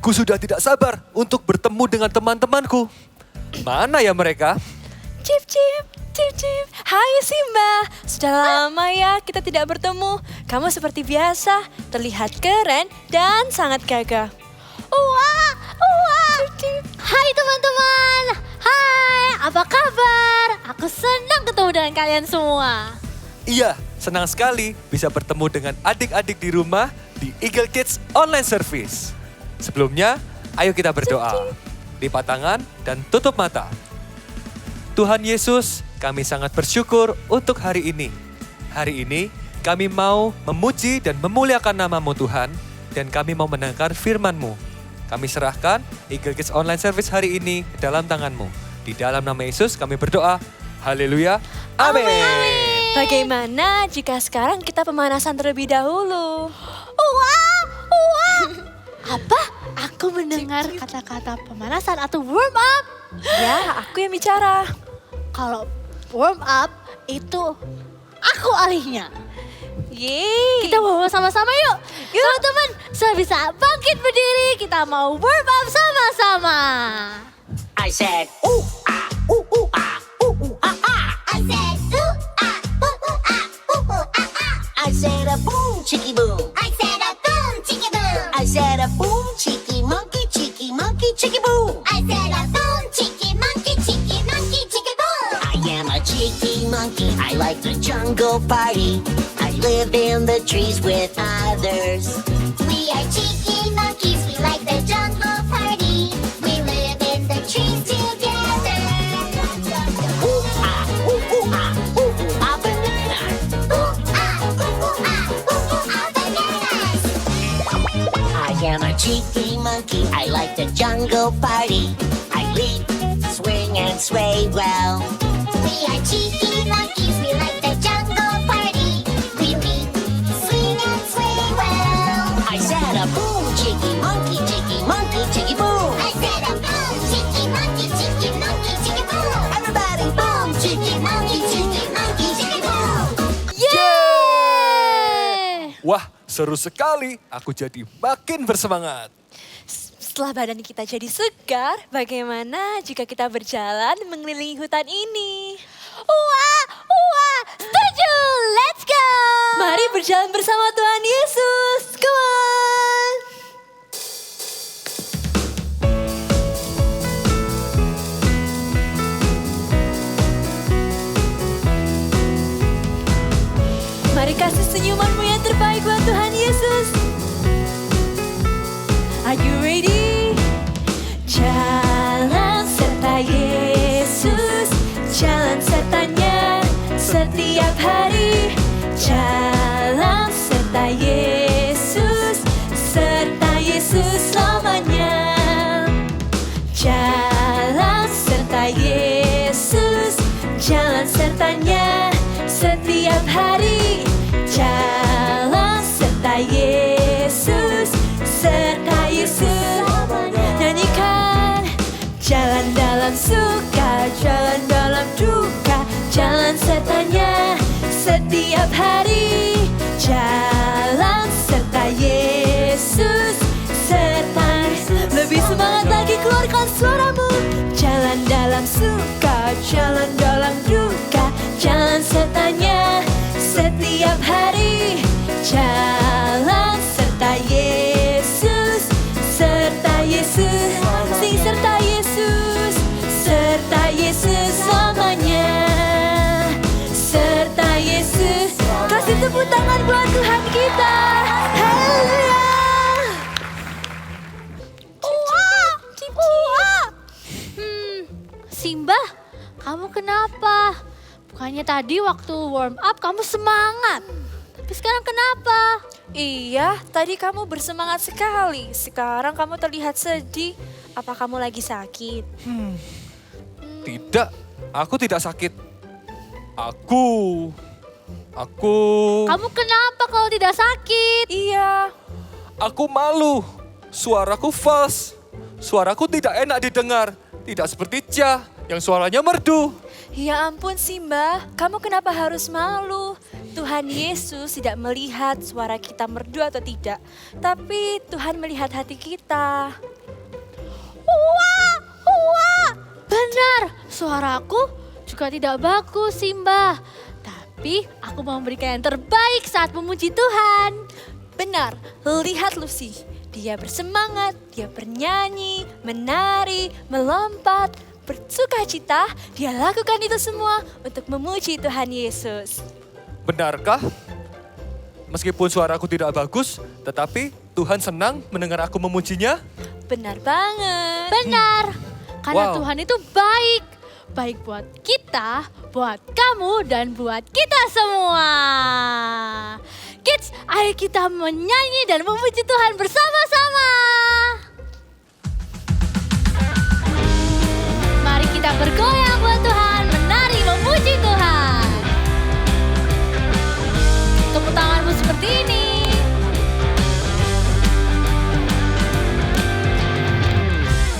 Aku sudah tidak sabar untuk bertemu dengan teman-temanku. Mana ya mereka? Cip, cip, cip, cip. Hai Simba, sudah lama ya kita tidak bertemu. Kamu seperti biasa, terlihat keren dan sangat gagah. Wah, wah. Hai teman-teman. Hai, apa kabar? Aku senang ketemu dengan kalian semua. Iya, senang sekali bisa bertemu dengan adik-adik di rumah di Eagle Kids Online Service. Sebelumnya, ayo kita berdoa. Lipat tangan dan tutup mata. Tuhan Yesus, kami sangat bersyukur untuk hari ini. Hari ini kami mau memuji dan memuliakan nama-Mu Tuhan, dan kami mau mendengar firman-Mu. Kami serahkan Eagle Kids Online Service hari ini ke dalam tangan-Mu. Di dalam nama Yesus kami berdoa. Haleluya. Amin. Bagaimana jika sekarang kita pemanasan terlebih dahulu? Wah, wah. Apa? Aku mendengar kata-kata pemanasan atau warm up. Ya, aku yang bicara. Kalau warm up itu aku alihnya. Yeay. Kita bawa sama-sama yuk. Teman-teman, saya bisa bangkit berdiri. Kita mau warm up sama-sama. I said, ooh, ah, ooh, ooh, ah, ooh, ooh, ah, ah. I said, ooh, ah, ooh, ooh, ah, ooh, ooh, ah, ah. I said a boom, chicky boom. I said a boom, chicky boom. I said a boom, chicky monkey, chicky boom. I said a boom, chicky monkey, chicky boom. I am a cheeky monkey. I like the jungle party. I live in the trees with others. We are cheeky monkeys, we like the jungle party. We live in the trees together. Ooh, ah, ooh, ooh, ah, ooh, ooh, ah, banana. Ooh, ah, ooh, ooh, ah, ooh, ooh, ah, bananas. I am a cheeky monkey. I like the jungle party. I leap, swing, and sway well. We are cheeky monkeys, we like the jungle party. We leap, swing and sway well. I said a boom, chicky monkey, chicky boom. I said a boom, chicky monkey, chicky boom. Everybody boom, chicky monkey, Chicky boom. Yeay! Wah, seru sekali. Aku jadi makin bersemangat. Setelah badan kita jadi segar, bagaimana jika kita berjalan mengelilingi hutan ini? Wah, wah. Setuju, let's go. Mari berjalan bersama Tuhan Yesus. Come on. Mari kasih senyumanmu yang terbaik buat Tuhan Yesus. Are you ready? Jalan serta Yesus, jalan sertanya setiap hari. Jalan serta Yesus selamanya. Jalan serta Yesus, jalan sertanya setiap hari. Jalan serta Yesus, serta Yesus. Nyanyikan. Jalan dalam suka, jalan dalam duka, jalan sertanya setiap hari. Jalan serta Yesus, serta lebih semangat lagi, keluarkan suaramu. Jalan dalam suka, jalan dalam duka, jalan sertanya setiap hari. Jalan serta Yesus, serta Yesus. Sing serta Yesus, serta Yesus selamanya. Serta Yesus. Kasih tepuk tangan buat Tuhan kita. Haleluya. Wah, wah. Simba, kamu kenapa? Bukannya tadi waktu warm up kamu semangat. Tapi sekarang kenapa? Iya, tadi kamu bersemangat sekali. Sekarang kamu terlihat sedih. Apa kamu lagi sakit? Tidak, aku tidak sakit. Aku... Kamu kenapa kalau tidak sakit? Iya. Aku malu. Suaraku false. Suaraku tidak enak didengar. Tidak seperti Cha yang suaranya merdu. Ya ampun Simba, kamu kenapa harus malu? Tuhan Yesus tidak melihat suara kita merdu atau tidak, tapi Tuhan melihat hati kita. Wah, wah, benar. Suaraku juga tidak bagus, Simba. Tapi aku mau memberikan yang terbaik saat memuji Tuhan. Benar, lihat Lucy. Dia bersemangat, dia bernyanyi, menari, melompat, bersukacita. Dia lakukan itu semua untuk memuji Tuhan Yesus. Benarkah? Meskipun suaraku tidak bagus, tetapi Tuhan senang mendengar aku memujinya? Benar banget. Benar. Karena Wow. Tuhan itu baik. Baik buat kita, buat kamu, dan buat kita semua. Kids, ayo kita menyanyi dan memuji Tuhan bersama-sama. Mari kita bergoyang buat Tuhan, menari memuji Tuhan. Tepuk tanganmu seperti ini.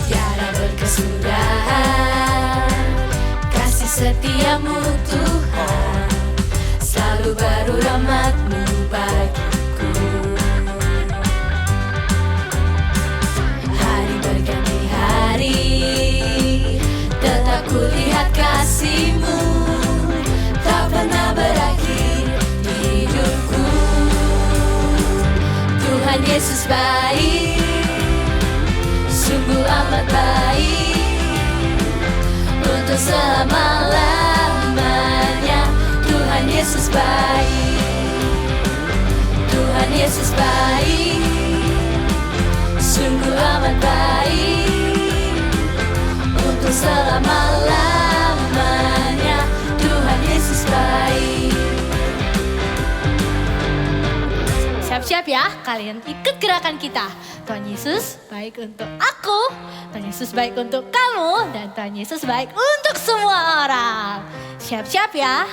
Tiada berkesudahan, kasih setiamu Tuhan, selalu baru rahmat-Mu bagiku. Hari berganti hari, tetap kulihat kasih-Mu, tak pernah berakhir di hidupku. Tuhan Yesus baik, sungguh amat baik, untuk selama-lamanya. Tuhan Yesus baik, Tuhan Yesus baik, sungguh amat baik, untuk selama-lamanya. Tuhan Yesus baik. Siap-siap ya, kalian ikut gerakan kita. Tuhan Yesus baik untuk aku, Tuhan Yesus baik untuk kamu, dan Tuhan Yesus baik untuk semua orang. Siap-siap ya.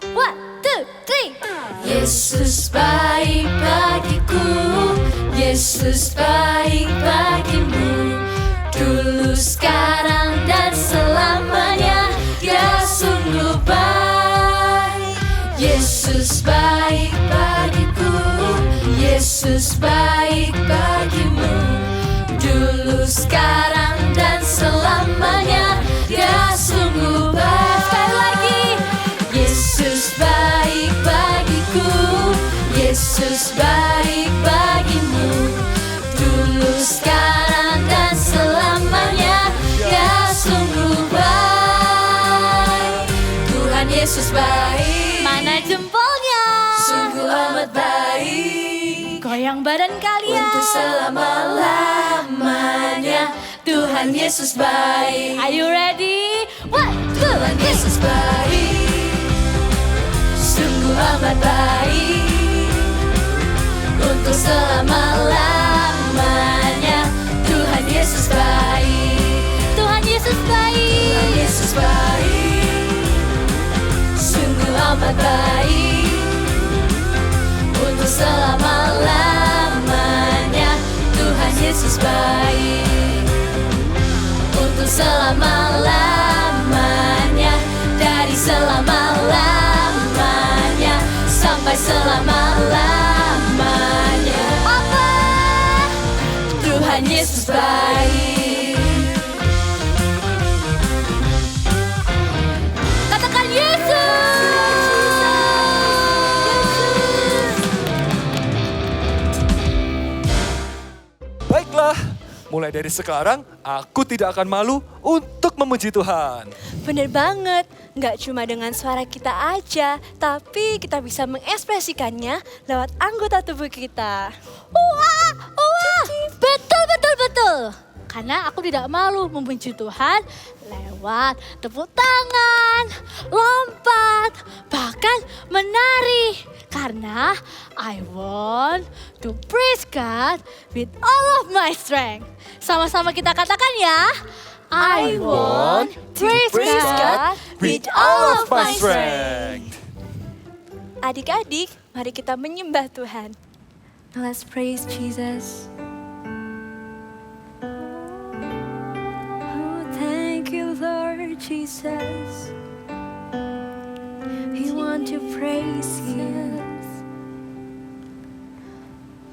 1, 2, 3. Yesus baik bagiku, Yesus baik bagimu, dulu, sekarang, dan selamanya. Dia sungguh baik. Yesus baik bagiku, Yesus baik bagimu, dulu, sekarang, dan selamanya. Dia sungguh baik. Sekali lagi. Yesus baik bagiku, Yesus baik bagimu, dulu, sekarang, dan selamanya. Dia sungguh baik. Tuhan Yesus baik, Mana jempolnya? sungguh amat baik, Goyang badan kalian. untuk selama-lamanya. Tuhan Yesus baik. Are you ready? 1, 2, Tuhan Yesus baik, sungguh amat baik, untuk selama-lamanya. Tuhan Yesus baik, Tuhan Yesus baik. Tuhan Yesus baik, sungguh amat baik, untuk selama-lamanya. Tuhan Yesus baik, untuk selama-lamanya. Dari selama-lamanya sampai selama-lamanya. Apa? Tuhan Yesus baik. Katakan Yesus. Baiklah, mulai dari sekarang aku tidak akan malu untuk memuji Tuhan. Bener banget, nggak cuma dengan suara kita aja, tapi kita bisa mengekspresikannya lewat anggota tubuh kita. Wah, wah, betul, betul, betul. Karena aku tidak malu memuji Tuhan lewat tepuk tangan, lompat, bahkan menari. Karena I want to praise God with all of my strength. Sama-sama kita katakan ya. I want to praise God with all of my strength. Adik-adik, mari kita menyembah Tuhan. Let's praise Jesus. Oh, thank you, Lord Jesus. We want want to praise you.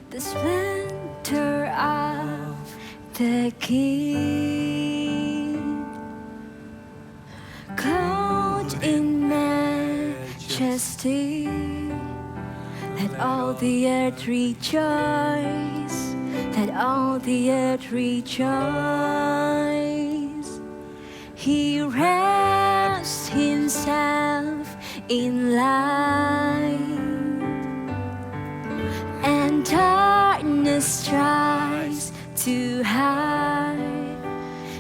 The splendor of the King, clothed in majesty. Let all the earth rejoice. Let all the earth rejoice. He wraps himself in light, and darkness tries to hide,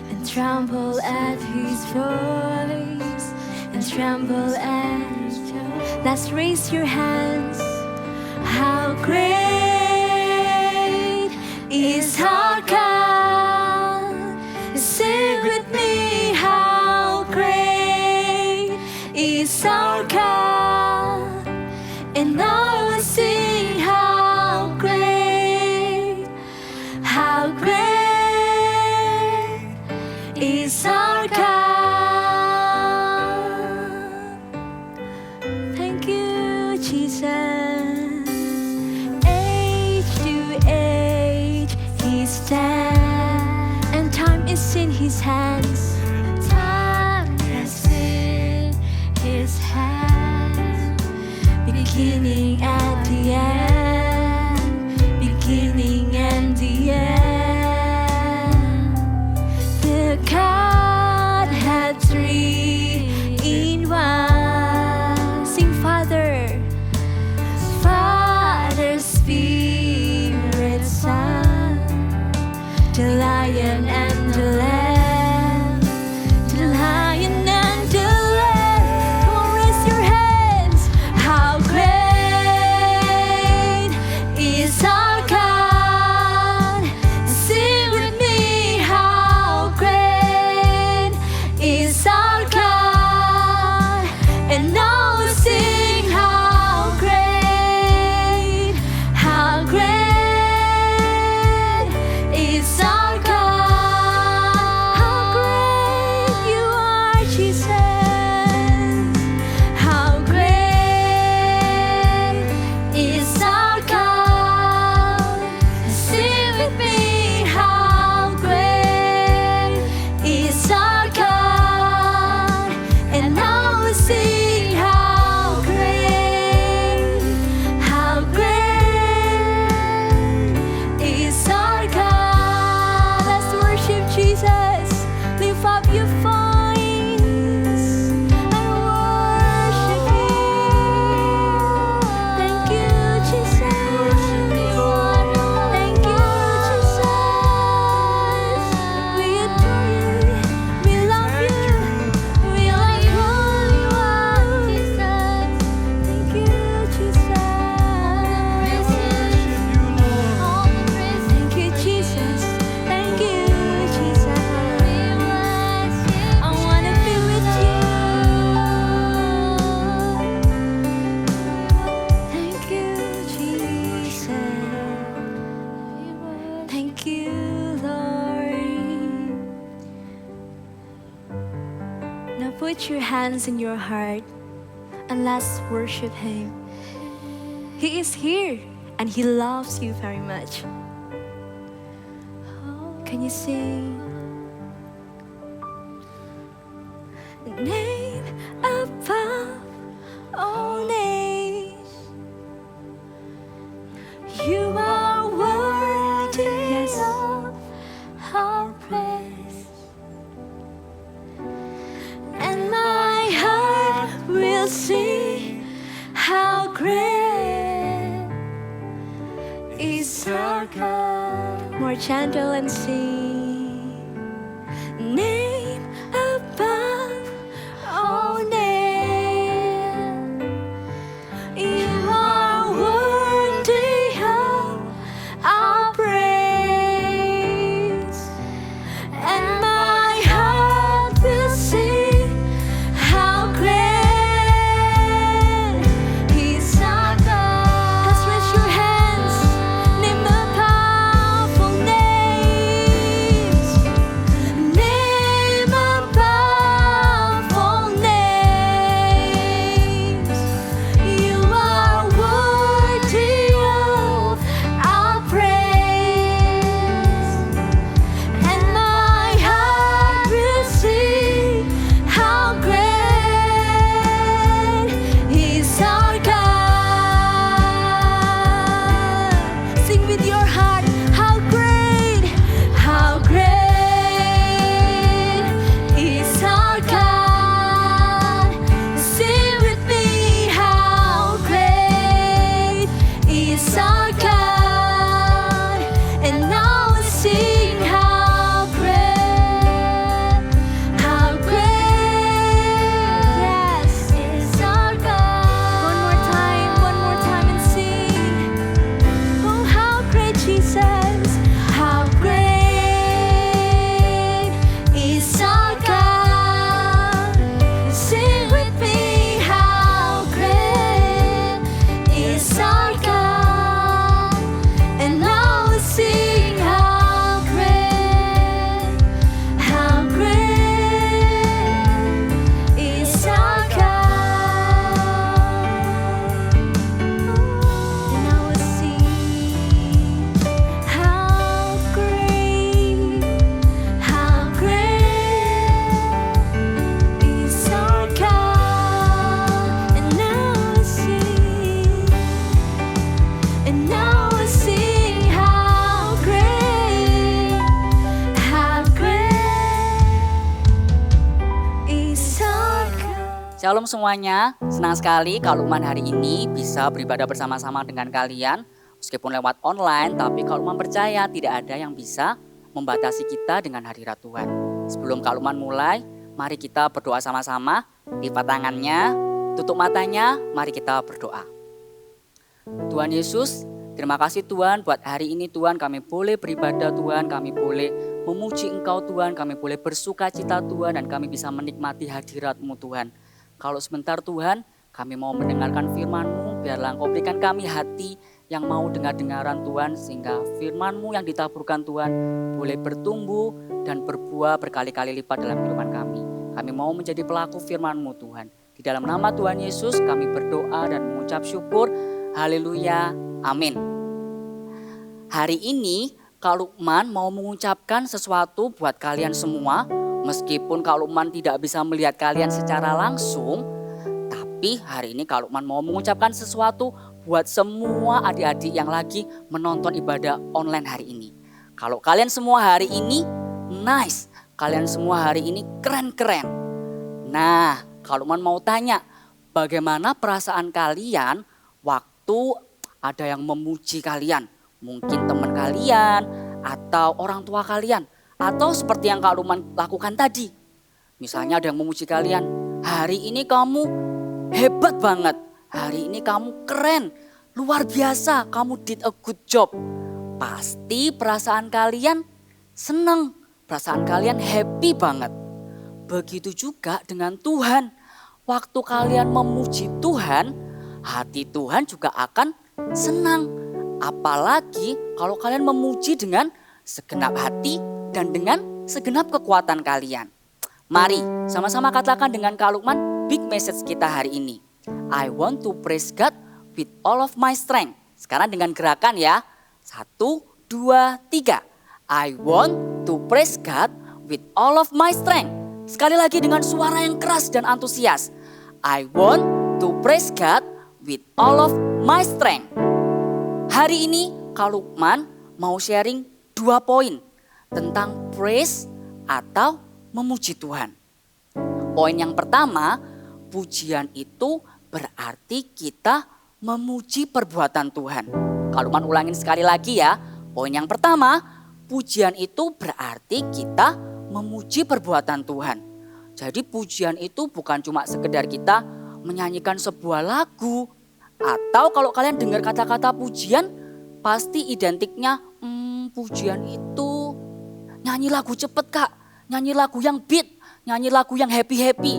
and tremble at his voice, and tremble at his voice. Let's raise your hands. How great is our God? Sing with me. How great is our God? And I will sing. How great is our God? Thank you, Jesus. Stand, and time is in his hands. Time is in his hands. Beginning and the end. Beginning and the end. The Godhead three in one. Sing, Father, Father, Spirit, Son. The Lion and the Lamb, the Lion and the Lamb. Come on, raise your hands. How great is our God? Sing with me. How great is our God? And now we sing. How great is our God. How great you are, Jesus. How great is our God. Sing with me. How great is our God. And now we sing. How great is our God. Let's worship Jesus. Lift up your voice and worship Him. Thank you, Jesus. Thank you, Jesus. We adore you. We love you. We like who you are, Jesus. Thank you, Jesus. Thank you, Jesus. Thank you, Jesus. I wanna be with you. Thank you, Jesus. Thank you, Lord. Now put your hands in your heart and let's worship Him. He is here and He loves you very much. Can you sing? Name above all names, you are worthy of our praise, and my heart will sing. How great is our God. More gentle and sing. Name above all names, you are worthy of our praise, and my heart will sing. How great is our God. Let's raise your hands. Name a powerful name. Shalom semuanya, senang sekali Kak Lukman hari ini bisa beribadah bersama-sama dengan kalian. Meskipun lewat online, tapi Kak Lukman percaya tidak ada yang bisa membatasi kita dengan hadirat Tuhan. Sebelum Kak Lukman mulai, mari kita berdoa sama-sama. Lipat tangannya, tutup matanya, mari kita berdoa. Tuhan Yesus, terima kasih Tuhan buat hari ini Tuhan kami boleh beribadah Tuhan, kami boleh memuji Engkau Tuhan, kami boleh bersuka cita Tuhan dan kami bisa menikmati hadirat-Mu Tuhan. Kalau sebentar Tuhan, kami mau mendengarkan firman-Mu, biarlah Engkau berikan kami hati yang mau dengar-dengaran Tuhan, sehingga firman-Mu yang ditaburkan Tuhan boleh bertumbuh dan berbuah berkali-kali lipat dalam kehidupan kami. Kami mau menjadi pelaku firman-Mu Tuhan. Di dalam nama Tuhan Yesus kami berdoa dan mengucap syukur. Haleluya, amin. Hari ini Kak Lukman mau mengucapkan sesuatu buat kalian semua. Meskipun Kak Lukman tidak bisa melihat kalian secara langsung, tapi hari ini Kak Lukman mau mengucapkan sesuatu buat semua adik-adik yang lagi menonton ibadah online hari ini. Kalau kalian semua hari ini nice, kalian semua hari ini keren-keren. Nah, Kak Lukman mau tanya, bagaimana perasaan kalian waktu ada yang memuji kalian? Mungkin teman kalian atau orang tua kalian. Atau seperti yang Kak Lukman lakukan tadi. Misalnya ada yang memuji kalian, hari ini kamu hebat banget. Hari ini kamu keren, luar biasa, kamu did a good job. Pasti perasaan kalian senang, perasaan kalian happy banget. Begitu juga dengan Tuhan. Waktu kalian memuji Tuhan, hati Tuhan juga akan senang. Apalagi kalau kalian memuji dengan segenap hati dan dengan segenap kekuatan kalian. Mari sama-sama katakan dengan Kak Lukman big message kita hari ini. I want to praise God with all of my strength. Sekarang dengan gerakan ya. 1, 2, 3. I want to praise God with all of my strength. Sekali lagi dengan suara yang keras dan antusias. I want to praise God with all of my strength. Hari ini Kak Lukman mau sharing 2 poin tentang praise atau memuji Tuhan. Poin yang pertama, pujian itu berarti kita memuji perbuatan Tuhan. Kak Lukman ulangin sekali lagi ya. Poin yang pertama, pujian itu berarti kita memuji perbuatan Tuhan. Jadi pujian itu bukan cuma sekedar kita menyanyikan sebuah lagu. Atau kalau kalian dengar kata-kata pujian, pasti identiknya pujian itu nyanyi lagu cepet Kak, nyanyi lagu yang beat, nyanyi lagu yang happy-happy.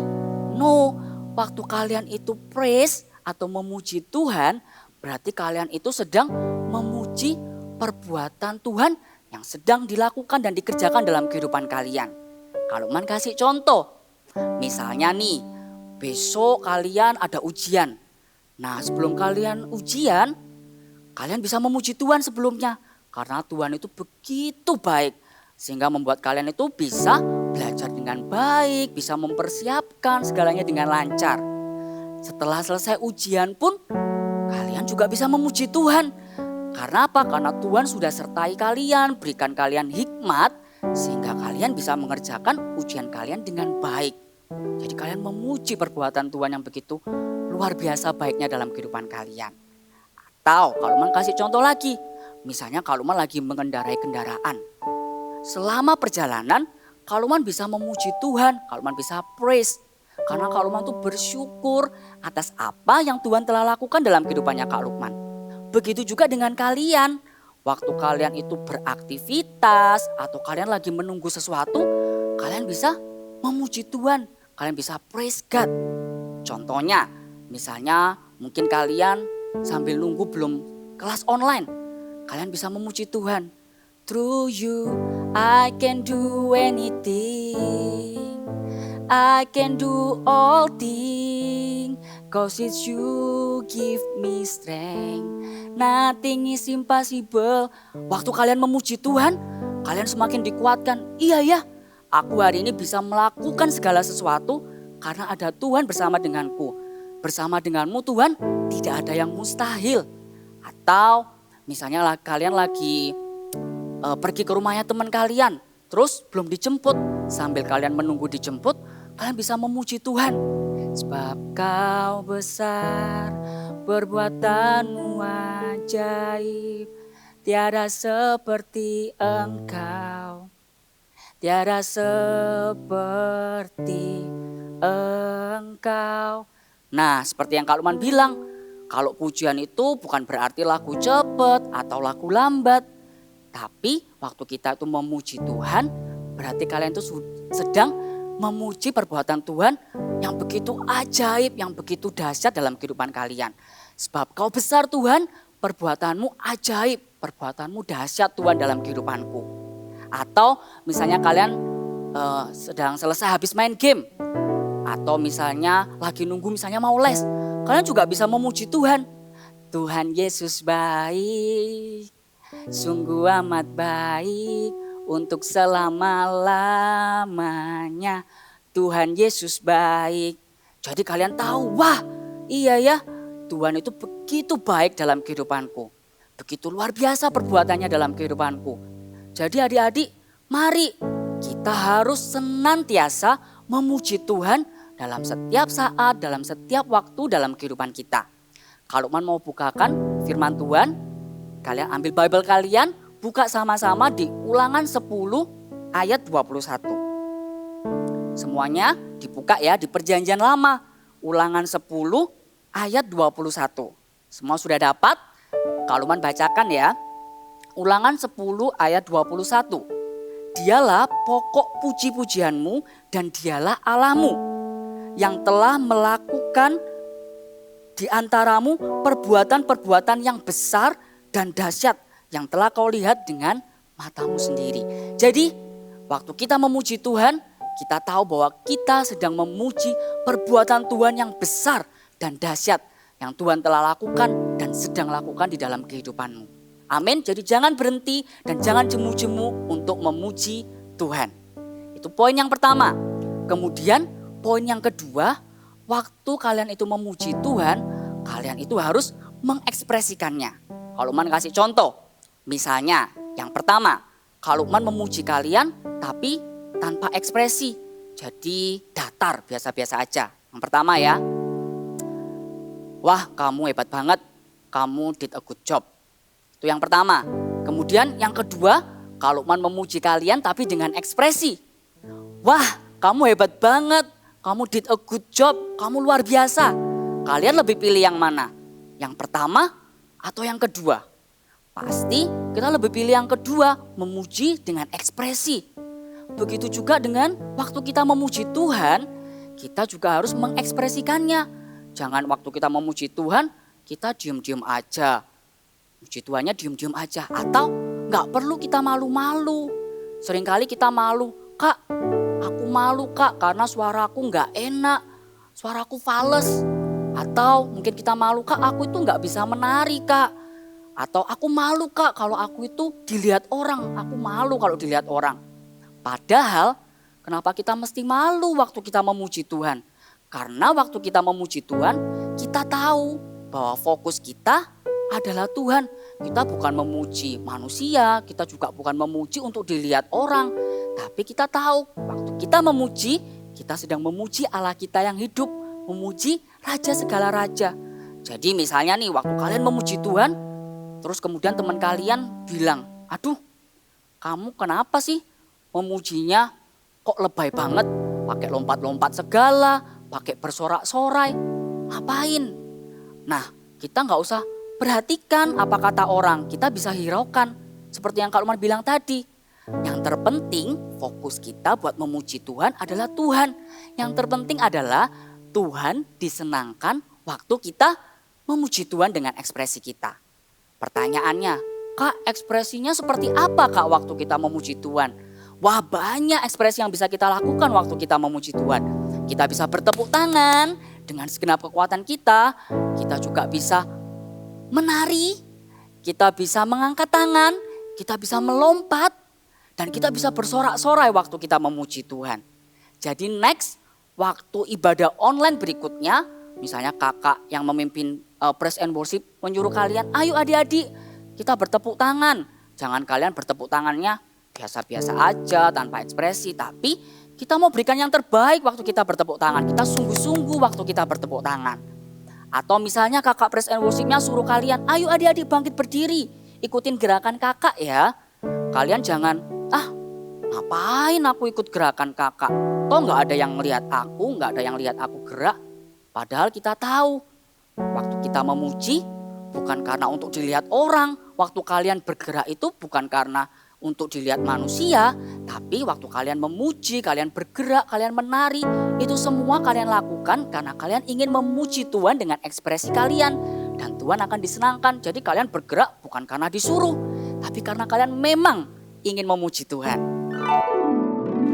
No, waktu kalian itu praise atau memuji Tuhan, berarti kalian itu sedang memuji perbuatan Tuhan yang sedang dilakukan dan dikerjakan dalam kehidupan kalian. Kalau man kasih contoh, misalnya nih, besok kalian ada ujian. Nah sebelum kalian ujian, kalian bisa memuji Tuhan sebelumnya. Karena Tuhan itu begitu baik. Sehingga membuat kalian itu bisa belajar dengan baik, bisa mempersiapkan segalanya dengan lancar. Setelah selesai ujian pun, kalian juga bisa memuji Tuhan. Karena apa? Karena Tuhan sudah sertai kalian, berikan kalian hikmat, sehingga kalian bisa mengerjakan ujian kalian dengan baik. Jadi kalian memuji perbuatan Tuhan yang begitu luar biasa baiknya dalam kehidupan kalian. Atau kalau man kasih contoh lagi, misalnya kalau man lagi mengendarai kendaraan. Selama perjalanan, kalau man bisa memuji Tuhan, kalau man bisa praise. Karena Kak Lukman tuh bersyukur atas apa yang Tuhan telah lakukan dalam kehidupannya Kak Lukman. Begitu juga dengan kalian. Waktu kalian itu beraktivitas atau kalian lagi menunggu sesuatu, kalian bisa memuji Tuhan. Kalian bisa praise God. Contohnya, misalnya mungkin kalian sambil nunggu belum kelas online. Kalian bisa memuji Tuhan. Through you, I can do anything. I can do all things, cause it's you give me strength. Nothing is impossible. Waktu kalian memuji Tuhan, kalian semakin dikuatkan. Iya ya, aku hari ini bisa melakukan segala sesuatu karena ada Tuhan bersama denganku. Bersama denganmu Tuhan, tidak ada yang mustahil. Atau misalnya kalian lagi pergi ke rumahnya teman kalian, terus belum dijemput. Sambil kalian menunggu dijemput, kalian bisa memuji Tuhan. Sebab kau besar, perbuatanmu ajaib. Tiada seperti engkau, tiada seperti engkau. Nah, seperti yang Kak Lukman bilang, kalau pujian itu bukan berarti lagu cepet atau lagu lambat. Tapi waktu kita itu memuji Tuhan, berarti kalian itu sedang memuji perbuatan Tuhan yang begitu ajaib, yang begitu dahsyat dalam kehidupan kalian. Sebab kau besar Tuhan, perbuatanmu ajaib, perbuatanmu dahsyat Tuhan dalam kehidupanku. Atau misalnya kalian sedang selesai habis main game. Atau misalnya lagi nunggu misalnya mau les. Kalian juga bisa memuji Tuhan. Tuhan Yesus baik, sungguh amat baik untuk selama-lamanya. Tuhan Yesus baik. Jadi kalian tahu, wah iya ya, Tuhan itu begitu baik dalam kehidupanku. Begitu luar biasa perbuatannya dalam kehidupanku. Jadi adik-adik, mari kita harus senantiasa memuji Tuhan dalam setiap saat, dalam setiap waktu dalam kehidupan kita. Kalau mau bukakan firman Tuhan, kalian ambil Bible kalian, buka sama-sama di Ulangan 10 ayat 21. Semuanya dibuka ya di Perjanjian Lama. Ulangan 10 ayat 21. Semua sudah dapat? Kalau bacakan ya. Ulangan 10 ayat 21. Dialah pokok puji-pujianmu dan dialah Allahmu yang telah melakukan di antaramu perbuatan-perbuatan yang besar dan dahsyat yang telah kau lihat dengan matamu sendiri. Jadi waktu kita memuji Tuhan, kita tahu bahwa kita sedang memuji perbuatan Tuhan yang besar dan dahsyat yang Tuhan telah lakukan dan sedang lakukan di dalam kehidupanmu. Amin. Jadi jangan berhenti dan jangan jemu-jemu untuk memuji Tuhan. Itu poin yang pertama. Kemudian poin yang kedua, waktu kalian itu memuji Tuhan, kalian itu harus mengekspresikannya. Kalau Lukman kasih contoh, misalnya yang pertama, kalau Lukman memuji kalian tapi tanpa ekspresi, jadi datar, biasa-biasa aja. Yang pertama ya, wah kamu hebat banget, kamu did a good job. Itu yang pertama. Kemudian yang kedua, kalau Lukman memuji kalian tapi dengan ekspresi. Wah kamu hebat banget, kamu did a good job, kamu luar biasa. Kalian lebih pilih yang mana? Yang pertama atau yang kedua? Pasti kita lebih pilih yang kedua, memuji dengan ekspresi. Begitu juga dengan waktu kita memuji Tuhan, kita juga harus mengekspresikannya. Jangan waktu kita memuji Tuhan, kita diem-diem aja. Puji Tuhannya diem-diem aja. Atau gak perlu kita malu-malu. Seringkali kita malu, Kak aku malu Kak karena suaraku gak enak. Suaraku fales. Atau mungkin kita malu, Kak aku itu gak bisa menari Kak. Atau aku malu Kak kalau aku itu dilihat orang. Aku malu kalau dilihat orang. Padahal kenapa kita mesti malu waktu kita memuji Tuhan? Karena waktu kita memuji Tuhan, kita tahu bahwa fokus kita adalah Tuhan. Kita bukan memuji manusia, kita juga bukan memuji untuk dilihat orang. Tapi kita tahu waktu kita memuji, kita sedang memuji Allah kita yang hidup. Memuji Raja segala Raja. Jadi misalnya nih waktu kalian memuji Tuhan, terus kemudian teman kalian bilang, aduh kamu kenapa sih memujinya kok lebay banget? Pakai lompat-lompat segala, pakai bersorak-sorai, ngapain? Nah kita gak usah perhatikan apa kata orang, kita bisa hiraukan. Seperti yang Kak Lukman bilang tadi. Yang terpenting fokus kita buat memuji Tuhan adalah Tuhan. Yang terpenting adalah Tuhan disenangkan waktu kita memuji Tuhan dengan ekspresi kita. Pertanyaannya, Kak ekspresinya seperti apa Kak waktu kita memuji Tuhan? Wah banyak ekspresi yang bisa kita lakukan waktu kita memuji Tuhan. Kita bisa bertepuk tangan dengan segenap kekuatan kita. Kita juga bisa menari, kita bisa mengangkat tangan, kita bisa melompat, dan kita bisa bersorak-sorai waktu kita memuji Tuhan. Jadi next, waktu ibadah online berikutnya, misalnya kakak yang memimpin praise and worship menyuruh kalian, ayo adik-adik kita bertepuk tangan. Jangan kalian bertepuk tangannya biasa-biasa aja tanpa ekspresi, tapi Kita mau berikan yang terbaik waktu kita bertepuk tangan. Kita sungguh-sungguh waktu kita bertepuk tangan. Atau misalnya kakak praise and worship-nya suruh kalian, ayo adik-adik bangkit berdiri. Ikutin gerakan kakak ya. Kalian jangan, ngapain aku ikut gerakan kakak. Toh gak ada yang melihat aku, gak ada yang lihat aku gerak. Padahal kita tahu, waktu kita memuji bukan karena untuk dilihat orang. Waktu kalian bergerak itu bukan karena untuk dilihat manusia, tapi waktu kalian memuji, kalian bergerak, kalian menari, itu semua kalian lakukan karena kalian ingin memuji Tuhan dengan ekspresi kalian. Dan Tuhan akan disenangkan, jadi kalian bergerak bukan karena disuruh, tapi karena kalian memang ingin memuji Tuhan.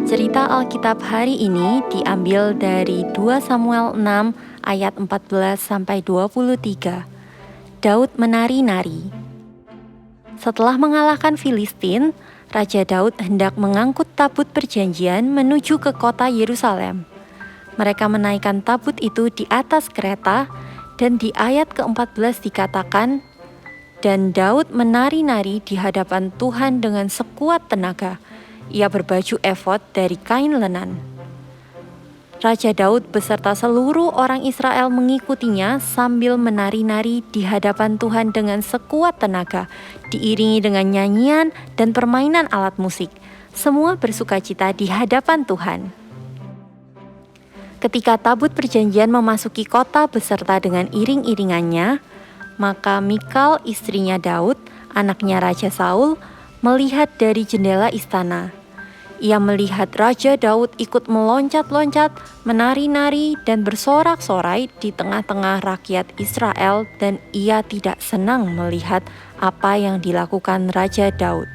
Cerita Alkitab hari ini diambil dari 2 Samuel 6 ayat 14 sampai 23. Daud menari-nari. Setelah mengalahkan Filistin, Raja Daud hendak mengangkut tabut perjanjian menuju ke kota Yerusalem. Mereka menaikkan tabut itu di atas kereta, dan di ayat ke-14 dikatakan, "Dan Daud menari-nari di hadapan Tuhan dengan sekuat tenaga. Ia berbaju efod dari kain lenan." Raja Daud beserta seluruh orang Israel mengikutinya sambil menari-nari di hadapan Tuhan dengan sekuat tenaga, diiringi dengan nyanyian dan permainan alat musik. Semua bersukacita di hadapan Tuhan. Ketika tabut perjanjian memasuki kota beserta dengan iring-iringannya, maka Mikal istrinya Daud, anaknya Raja Saul, melihat dari jendela istana. Ia melihat Raja Daud ikut meloncat-loncat, menari-nari, dan bersorak-sorai di tengah-tengah rakyat Israel, dan ia tidak senang melihat apa yang dilakukan Raja Daud.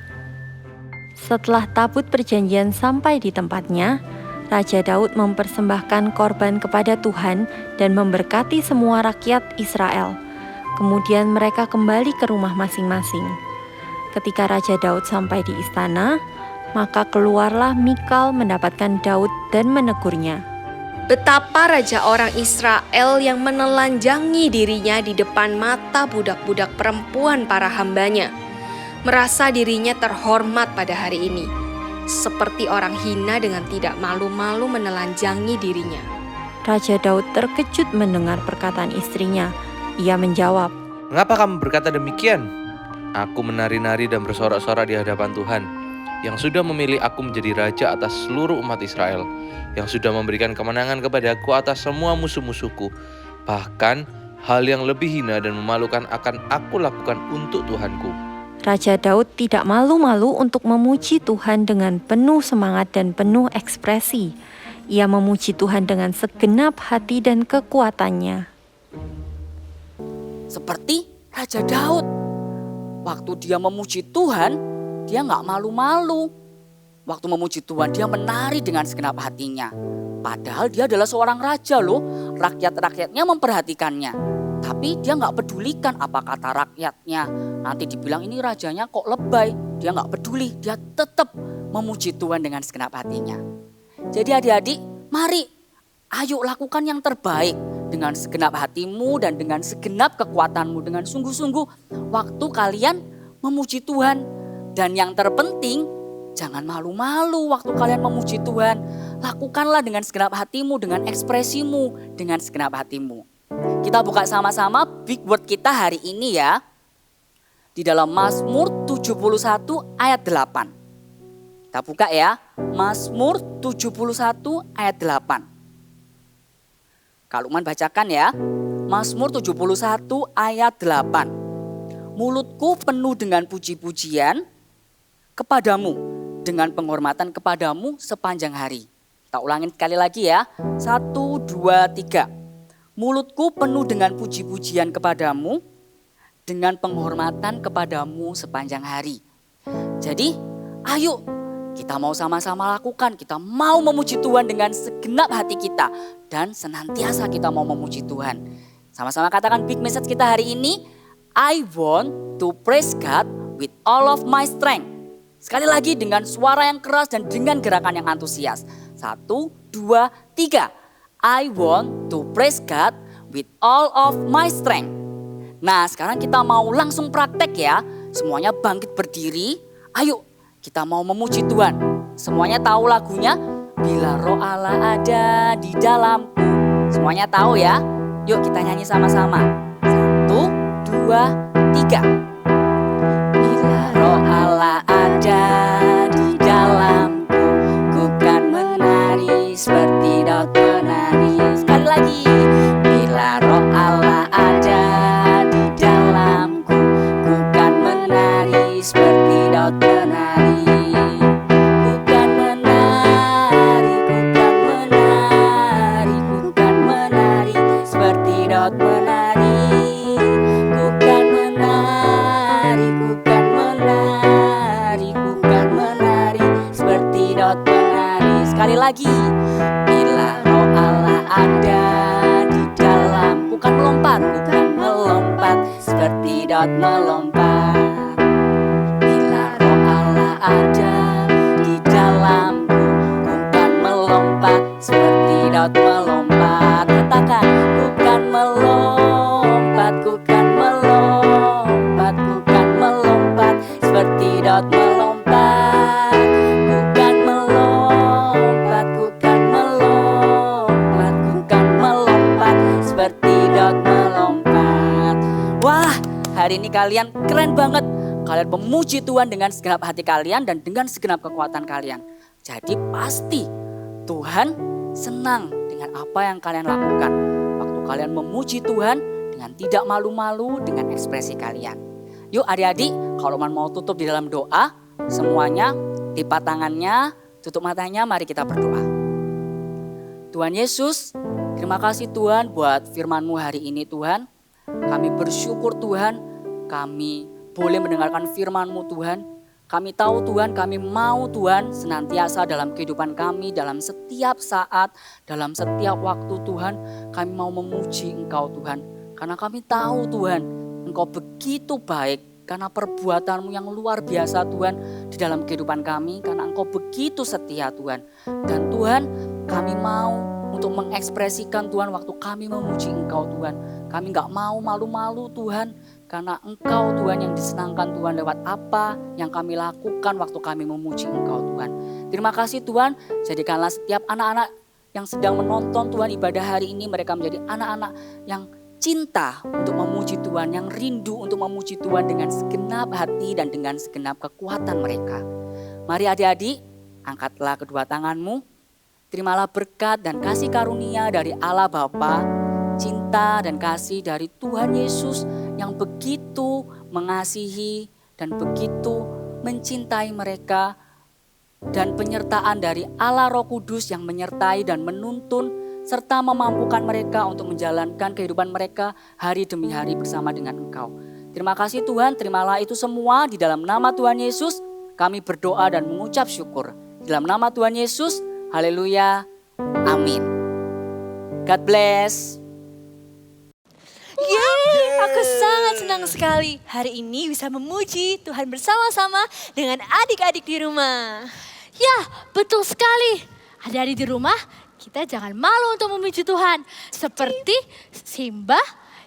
Setelah tabut perjanjian sampai di tempatnya, Raja Daud mempersembahkan korban kepada Tuhan dan memberkati semua rakyat Israel. Kemudian mereka kembali ke rumah masing-masing. Ketika Raja Daud sampai di istana, maka keluarlah Mikal mendapatkan Daud dan menegurnya. Betapa raja orang Israel yang menelanjangi dirinya di depan mata budak-budak perempuan para hambanya, merasa dirinya terhormat pada hari ini, seperti orang hina dengan tidak malu-malu menelanjangi dirinya. Raja Daud terkejut mendengar perkataan istrinya. Ia menjawab, "Mengapa kamu berkata demikian? Aku menari-nari dan bersorak-sorak di hadapan Tuhan, yang sudah memilih aku menjadi raja atas seluruh umat Israel, yang sudah memberikan kemenangan kepadaku atas semua musuh-musuhku. Bahkan hal yang lebih hina dan memalukan akan aku lakukan untuk Tuhanku." Raja Daud tidak malu-malu untuk memuji Tuhan dengan penuh semangat dan penuh ekspresi. Ia memuji Tuhan dengan segenap hati dan kekuatannya. Seperti Raja Daud, waktu dia memuji Tuhan, dia gak malu-malu. Waktu memuji Tuhan, dia menari dengan segenap hatinya. Padahal dia adalah seorang raja loh. Rakyat-rakyatnya memperhatikannya. Tapi dia gak pedulikan apa kata rakyatnya. Nanti dibilang ini rajanya kok lebay. Dia gak peduli, dia tetap memuji Tuhan dengan segenap hatinya. Jadi adik-adik, mari ayo lakukan yang terbaik. Dengan segenap hatimu dan dengan segenap kekuatanmu. Dengan sungguh-sungguh waktu kalian memuji Tuhan. Dan yang terpenting, jangan malu-malu waktu kalian memuji Tuhan. Lakukanlah dengan segenap hatimu, dengan ekspresimu, dengan segenap hatimu. Kita buka sama-sama big word kita hari ini ya. Di dalam Mazmur 71 ayat 8. Kita buka ya, Mazmur 71 ayat 8. Kak Lukman bacakan ya, Mazmur 71 ayat 8. Mulutku penuh dengan puji-pujian kepadamu, dengan penghormatan kepadamu sepanjang hari. Kita ulangin sekali lagi ya. 1, 2, 3. Mulutku penuh dengan puji-pujian kepadamu, dengan penghormatan kepadamu sepanjang hari. Jadi ayo kita mau sama-sama lakukan. Kita mau memuji Tuhan dengan segenap hati kita. Dan senantiasa kita mau memuji Tuhan. Sama-sama katakan big message kita hari ini. I want to praise God with all of my strength. Sekali lagi dengan suara yang keras dan dengan gerakan yang antusias. 1, 2, 3. I want to praise God with all of my strength. Nah sekarang kita mau langsung praktek ya. Semuanya bangkit berdiri. Ayo kita mau memuji Tuhan. Semuanya tahu lagunya. bila Roh Allah ada di dalamku. Semuanya tahu ya? Yuk kita nyanyi sama-sama. 1, 2, 3. Bila Roh Allah ada di dalamku, ku kan menari seperti Daud menari. Sekali lagi. Bila Roh Allah ada di dalamku, ku kan menari seperti Daud menari. Ku kan menari, ku kan menari, ku kan menari seperti Daud menari. Ku kan menari, ku kan menari, ku kan menari seperti Daud menari. Sekali lagi. Bila Roh Allah ada di dalam, bukan melompat, bukan melompat seperti Daud melompat. Bila Roh Allah ada di dalamku, bukan melompat seperti Daud melompat. Katakan, bukan melompat, bukan melompat, bukan melompat seperti Daud melompat. Bukan melompat, bukan melompat, bukan melompat seperti Daud melompat. Wah, hari ini kalian keren banget. Kalian memuji Tuhan dengan segenap hati kalian dan dengan segenap kekuatan kalian. Jadi pasti Tuhan senang dengan apa yang kalian lakukan. Waktu kalian memuji Tuhan dengan tidak malu-malu dengan ekspresi kalian. Yuk adik-adik, kalau mau tutup di dalam doa, semuanya lipat tangannya, tutup matanya, mari kita berdoa. Tuhan Yesus, terima kasih Tuhan buat firman-Mu hari ini Tuhan. Kami bersyukur Tuhan, kami boleh mendengarkan firman-Mu Tuhan. Kami tahu Tuhan, kami mau Tuhan senantiasa dalam kehidupan kami, dalam setiap saat, dalam setiap waktu Tuhan. Kami mau memuji Engkau Tuhan. Karena kami tahu Tuhan, Engkau begitu baik. Karena perbuatan-Mu yang luar biasa Tuhan di dalam kehidupan kami. Karena Engkau begitu setia Tuhan. Dan Tuhan, kami mau untuk mengekspresikan Tuhan waktu kami memuji Engkau Tuhan. Kami gak mau malu-malu Tuhan. Karena Engkau Tuhan yang disenangkan Tuhan lewat apa yang kami lakukan waktu kami memuji Engkau Tuhan. Terima kasih Tuhan, jadikanlah setiap anak-anak yang sedang menonton Tuhan ibadah hari ini, mereka menjadi anak-anak yang cinta untuk memuji Tuhan, yang rindu untuk memuji Tuhan dengan segenap hati dan dengan segenap kekuatan mereka. Mari adik-adik, angkatlah kedua tanganmu, terimalah berkat dan kasih karunia dari Allah Bapa, cinta dan kasih dari Tuhan Yesus yang begitu mengasihi dan begitu mencintai mereka, dan penyertaan dari Allah Roh Kudus yang menyertai dan menuntun serta memampukan mereka untuk menjalankan kehidupan mereka hari demi hari bersama dengan Engkau. Terima kasih Tuhan, terimalah itu semua di dalam nama Tuhan Yesus. Kami berdoa dan mengucap syukur. Di dalam nama Tuhan Yesus, haleluya, amin. God bless. Yeay, aku sangat senang sekali hari ini bisa memuji Tuhan bersama-sama dengan adik-adik di rumah. Ya, betul sekali. Adik-adik di rumah, kita jangan malu untuk memuji Tuhan. Seperti Simba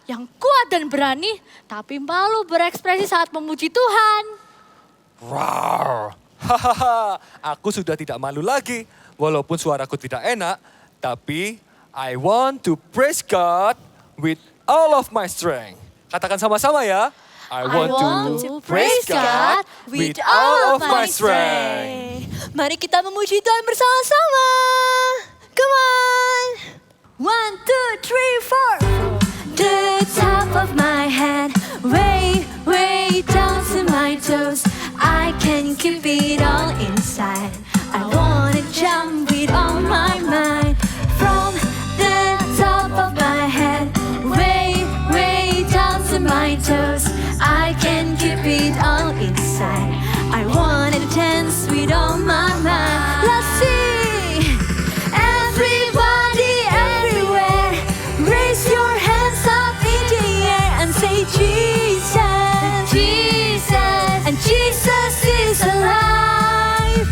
yang kuat dan berani, tapi malu berekspresi saat memuji Tuhan. Rawr. Hahaha, aku sudah tidak malu lagi. Walaupun suaraku tidak enak, tapi I want to praise God with all of my strength. Katakan sama-sama ya. I want to praise God with all of my strength. Mari kita memuji Tuhan bersama-sama. Come on. 1, 2, 3, 4. The top of my head, way, way down to my toes. I can keep it all inside. I wanna jump with all my mind. From the top of my head, way, way down to my toes. I can keep it all inside. I wanna dance with all my mind. Let's see. Everybody, everywhere, raise your hands up in the air and say Jesus, Jesus, and Jesus is alive.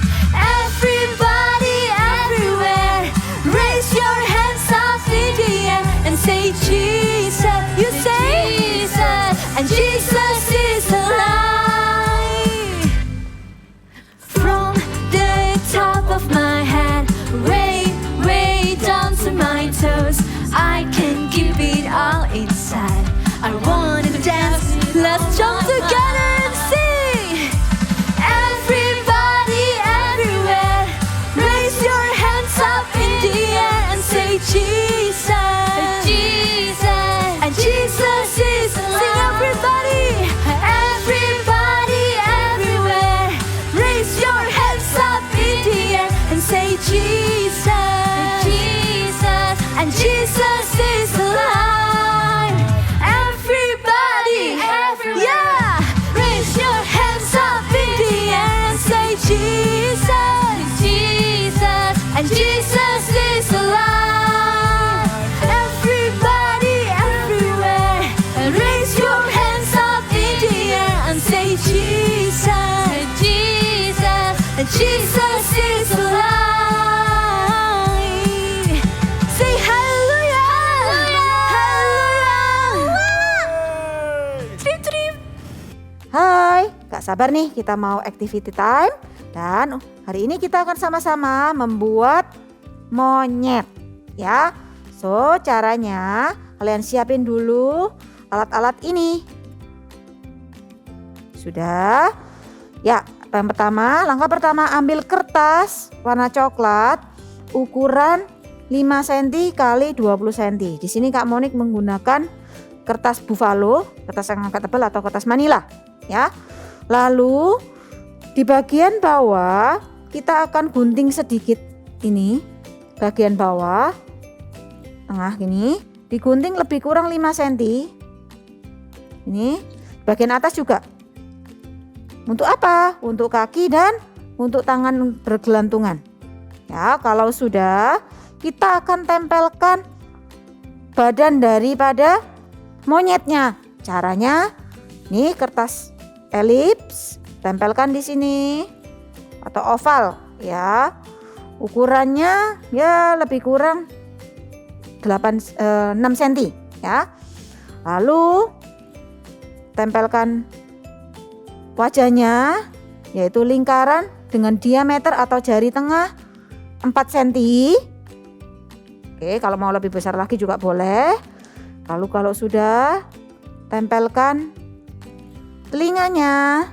Jesus is alive. Everybody, everywhere, and raise your hands up in the air and say Jesus, Jesus, Jesus is alive. Say hallelujah, hallelujah. Trip, trip. Hai, gak sabar nih kita mau activity time. Dan hari ini kita akan sama-sama membuat monyet ya. So caranya kalian siapin dulu alat-alat ini. Sudah? Ya, langkah pertama ambil kertas warna coklat ukuran 5 cm kali 20 cm. Di sini Kak Monik menggunakan kertas buffalo, kertas yang agak tebal atau kertas manila ya. Lalu di bagian bawah kita akan gunting sedikit ini, bagian bawah tengah gini, digunting lebih kurang 5 cm. Ini bagian atas juga. Untuk apa? Untuk kaki dan untuk tangan bergelantungan. Ya, kalau sudah kita akan tempelkan badan daripada monyetnya. Caranya nih kertas elips tempelkan di sini atau oval ya. Ukurannya ya lebih kurang 6 cm ya. Lalu tempelkan wajahnya, yaitu lingkaran dengan diameter atau jari tengah 4 cm. Oke, kalau mau lebih besar lagi juga boleh. Lalu kalau sudah, tempelkan telinganya.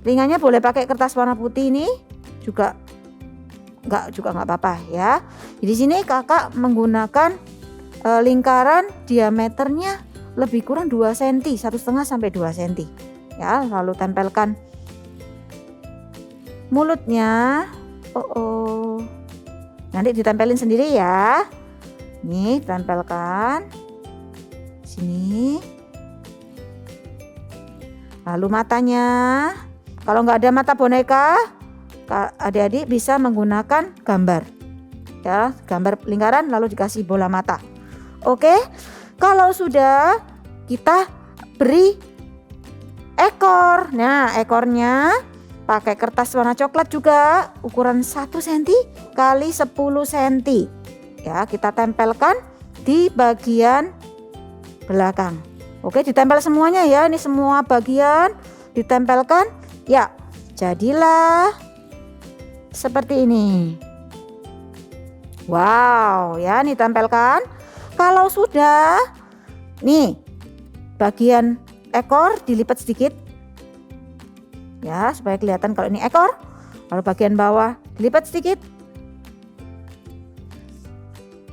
Telinganya boleh pakai kertas warna putih ini juga nggak apa-apa ya. Di sini kakak menggunakan lingkaran diameternya lebih kurang 2 cm, 1,5 sampai 2 cm. Ya, lalu tempelkan mulutnya. Nanti ditempelin sendiri ya. Nih, tempelkan sini. Lalu matanya. Kalau nggak ada mata boneka, adik-adik bisa menggunakan gambar. Ya, gambar lingkaran lalu dikasih bola mata. Oke. Kalau sudah, kita beri ekor. Nah, ekornya pakai kertas warna coklat juga ukuran 1 cm kali 10 cm. Ya, kita tempelkan di bagian belakang. Oke, ditempel semuanya ya. Ini semua bagian ditempelkan. Ya, jadilah seperti ini. Wow, ya, ini tempelkan. Kalau sudah, nih bagian ekor dilipat sedikit ya supaya kelihatan kalau ini ekor. Lalu bagian bawah dilipat sedikit,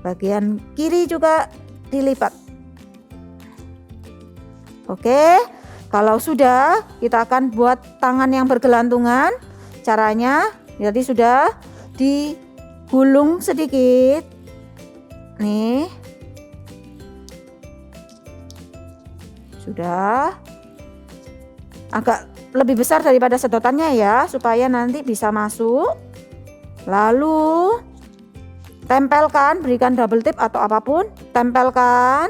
bagian kiri juga dilipat. Oke, kalau sudah kita akan buat tangan yang bergelantungan. Caranya jadi sudah digulung sedikit nih. Sudah agak lebih besar daripada sedotannya ya, supaya nanti bisa masuk. Lalu tempelkan, berikan double tip atau apapun, tempelkan.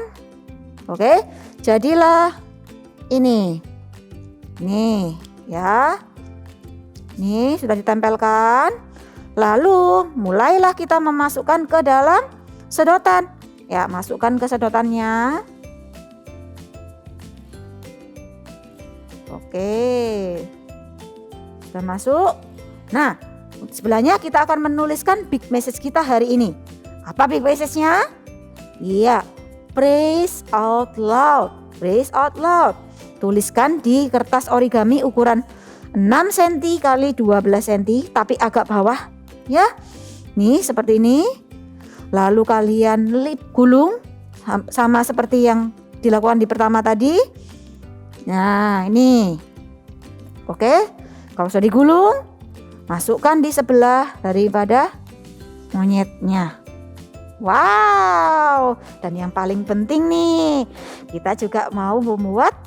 Oke, jadilah ini. Nih ya. Nih sudah ditempelkan. Lalu mulailah kita memasukkan ke dalam sedotan. Ya, masukkan ke sedotannya. Oke, sudah masuk. Nah, sebelahnya kita akan menuliskan big message kita hari ini. Apa big message-nya? Iya, praise out loud. Praise out loud. Tuliskan di kertas origami ukuran 6 cm kali 12 cm, tapi agak bawah ya. Nih seperti ini. Lalu kalian gulung sama seperti yang dilakukan di pertama tadi. Nah, ini. Oke, kalau sudah digulung, masukkan di sebelah daripada monyetnya. Wow, dan yang paling penting nih, kita juga mau membuat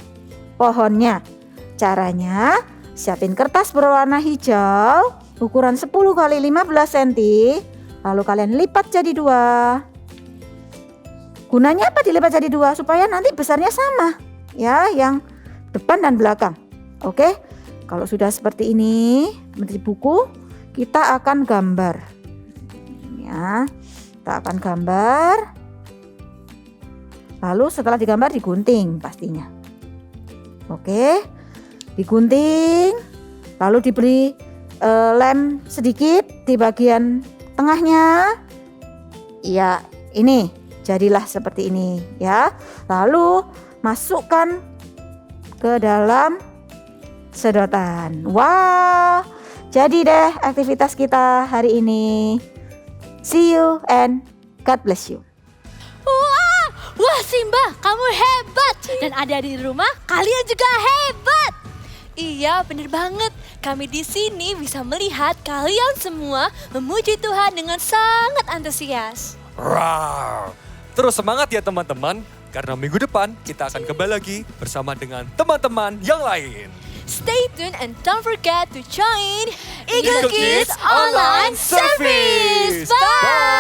pohonnya. Caranya, siapin kertas berwarna hijau ukuran 10 kali 15 cm. Lalu kalian lipat jadi 2. Gunanya apa dilipat jadi 2? Supaya nanti besarnya sama. Ya, yang depan dan belakang. Oke. Kalau sudah seperti ini, di buku, kita akan gambar. Ya, kita akan gambar. Lalu setelah digambar digunting pastinya. Oke. Digunting. Lalu diberi lem sedikit di bagian tengahnya. Ya, ini jadilah seperti ini ya. Lalu masukkan ke dalam sedotan. Wow, jadi deh aktivitas kita hari ini. See you and God bless you. Wah Simba, kamu hebat. Dan adik-adik di rumah, kalian juga hebat. Iya, bener banget. Kami di sini bisa melihat kalian semua memuji Tuhan dengan sangat antusias. Wow. Terus semangat ya teman-teman, karena minggu depan kita akan kembali lagi bersama dengan teman-teman yang lain. Stay tuned and don't forget to join Eagle Kids Online Service. Bye!